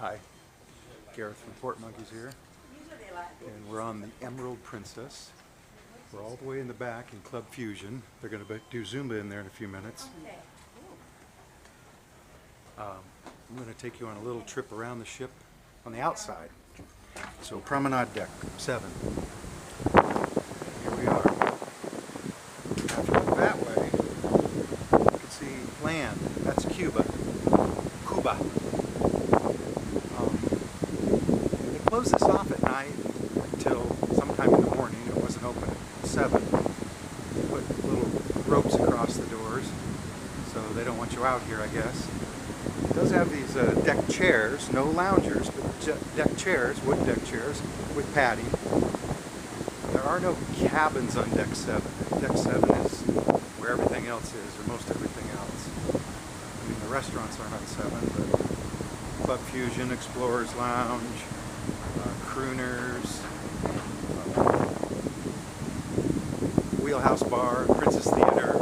Hi, Gareth from Port Monkeys here, and we're on the Emerald Princess. We're all the way in the back in Club Fusion. They're going to do Zumba in there in a few minutes. I'm going to take you on a little trip around the ship on the outside. So Promenade Deck 7. Here we are. Now if you look that way, you can see land. That's Cuba. Cuba. They close this off at night until sometime in the morning. It wasn't open at 7. They put little ropes across the doors, so they don't want you out here, I guess. It does have these deck chairs, no loungers, but deck chairs, wood deck chairs with padding. There are no cabins on Deck 7. Deck 7 is where everything else is, or most everything else. I mean, the restaurants aren't on 7, but Club Fusion, Explorers Lounge, Crooners, Wheelhouse Bar, Princess Theater,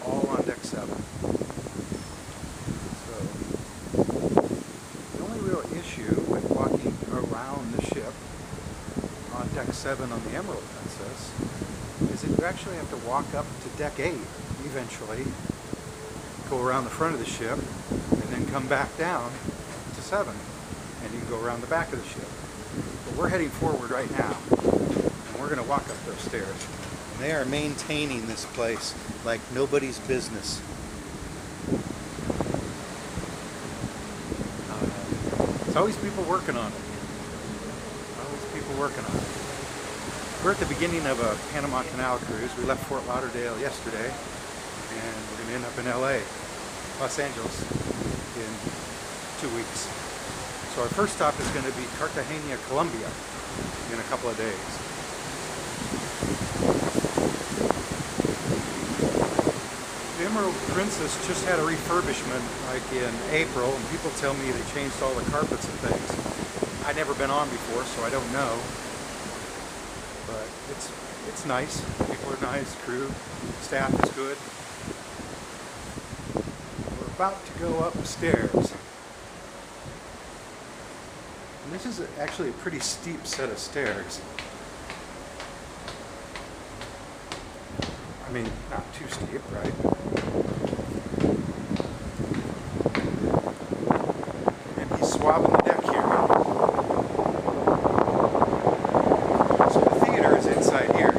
all on Deck 7. So, the only real issue with walking around the ship on Deck 7 on the Emerald Princess is that you actually have to walk up to Deck 8 eventually, go around the front of the ship, and then come back down to 7, and you can go around the back of the ship. But we're heading forward right now, and we're going to walk up those stairs. And they are maintaining this place like nobody's business. There's always people working on it. Always people working on it. We're at the beginning of a Panama Canal cruise. We left Fort Lauderdale yesterday, and we're going to end up in LA, Los Angeles, in 2 weeks. So our first stop is going to be Cartagena, Colombia, in a couple of days. The Emerald Princess just had a refurbishment like in April, and people tell me they changed all the carpets and things. I've never been on before, so I don't know. But it's nice. People are nice, crew, staff is good. We're about to go upstairs. And this is actually a pretty steep set of stairs. I mean, not too steep, right? And he's swabbing the deck here. So the theater is inside here.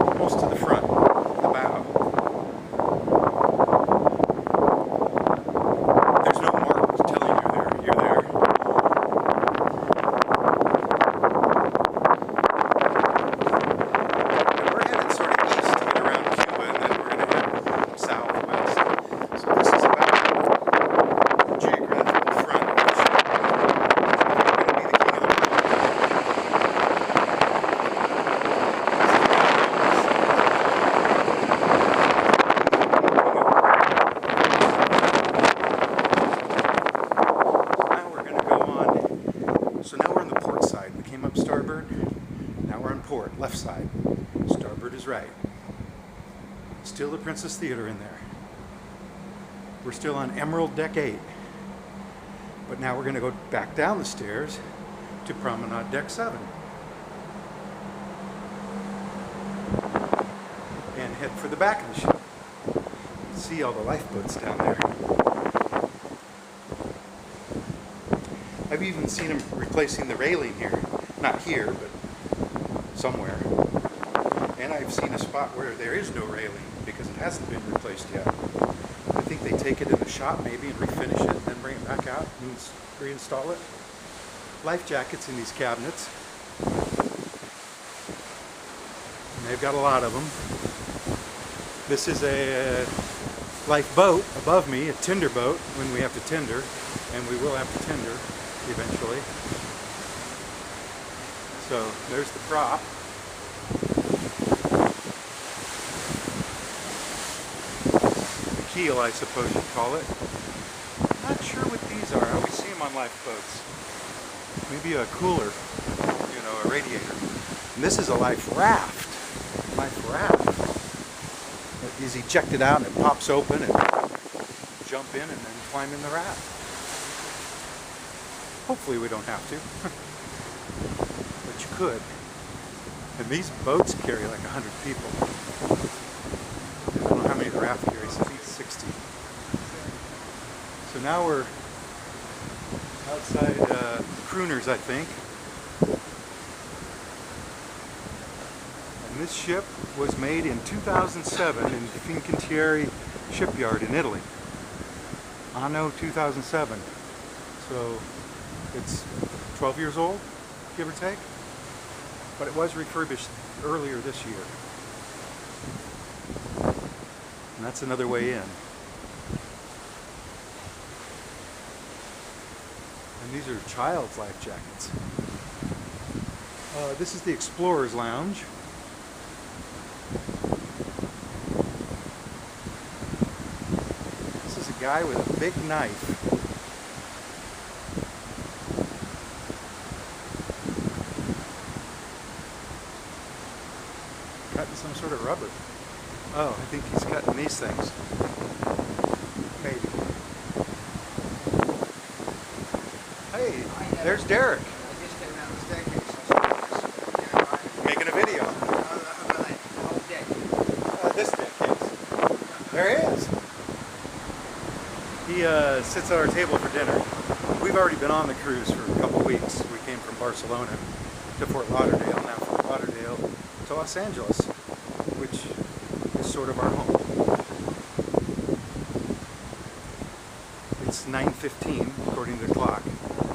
Almost to the front, the bow. There's no mark telling you're there. And we're headed sort of east to get around Cuba, and then we're going to head southwest. So this is about the geographical front of the ship. We're going to be the king of the world. So now we're on the port side. We came up starboard, now we're on port, left side. Starboard is right. Still the Princess Theater in there. We're still on Emerald Deck 8. But now we're going to go back down the stairs to Promenade Deck 7. And head for the back of the ship. You can see all the lifeboats down there. I've even seen them replacing the railing here. Not here, but somewhere. And I've seen a spot where there is no railing because it hasn't been replaced yet. I think they take it in the shop maybe and refinish it and then bring it back out and reinstall it. Life jackets in these cabinets. And they've got a lot of them. This is a life boat above me, a tinder boat when we have to tinder. And we will have to tinder eventually. So there's the prop. The keel, I suppose you'd call it. Not sure what these are. I always see them on lifeboats. Maybe a cooler, you know, a radiator. And this is a life raft. Life raft. It is ejected out and it pops open and jump in and then climb in the raft. Hopefully we don't have to, but you could. And these boats carry like 100 people. I don't know how many the raft carries, I think 60. So now we're outside Crooners, I think. And this ship was made in 2007 in Fincantieri shipyard in Italy. Anno 2007. So it's 12 years old, give or take. But it was refurbished earlier this year. And that's another way in. And these are child's life jackets. This is the Explorer's Lounge. This is a guy with a big knife. Cutting some sort of rubber. Oh, I think he's cutting these things. Maybe. Hey, there's Derek. I just came down the staircase. Making a video. This deck, yes. There he is. He sits at our table for dinner. We've already been on the cruise for a couple weeks. We came from Barcelona to Fort Lauderdale, now Fort Lauderdale to Los Angeles, which is sort of our home. It's 9:15 according to the clock.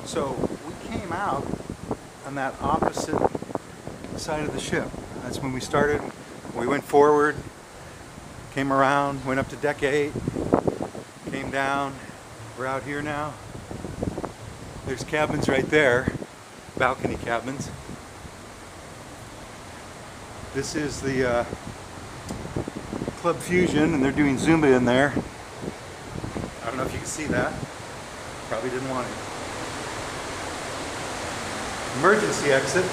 So we came out on that opposite side of the ship. That's when we started. We went forward, came around, went up to deck 8, came down. We're out here now. There's cabins right there, balcony cabins. This is the Club Fusion, and they're doing Zumba in there. I don't know if you can see that. Probably didn't want it. Emergency exit.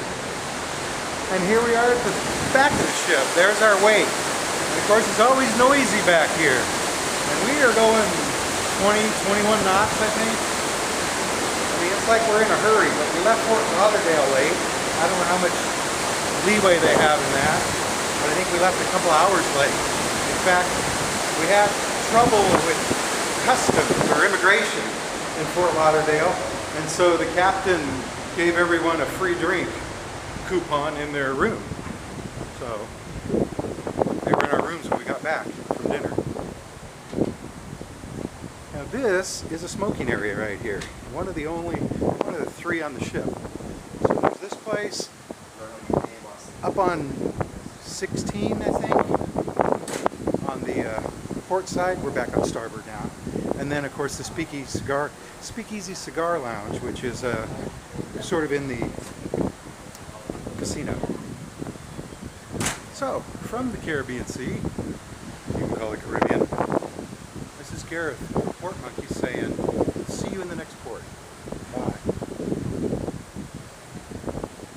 And here we are at the back of the ship. There's our wake. And of course, it's always noisy back here. And we are going 20, 21 knots, I think. I mean, it's like we're in a hurry, but we left Fort Lauderdale late. I don't know how much leeway they have in that, but I think we left a couple hours late. In fact, we had trouble with customs or immigration in Fort Lauderdale, and so the captain gave everyone a free drink coupon in their room. So they were in our rooms when we got back from dinner. Now this is a smoking area right here. One of the 3 on the ship. So there's this place up on 16, I think, on the port side. We're back on starboard now. And then, of course, the Speakeasy Cigar Lounge, which is sort of in the casino. So, from the Caribbean Sea, you can call it Caribbean, this is Gareth, Port Monkey, saying, see you in the next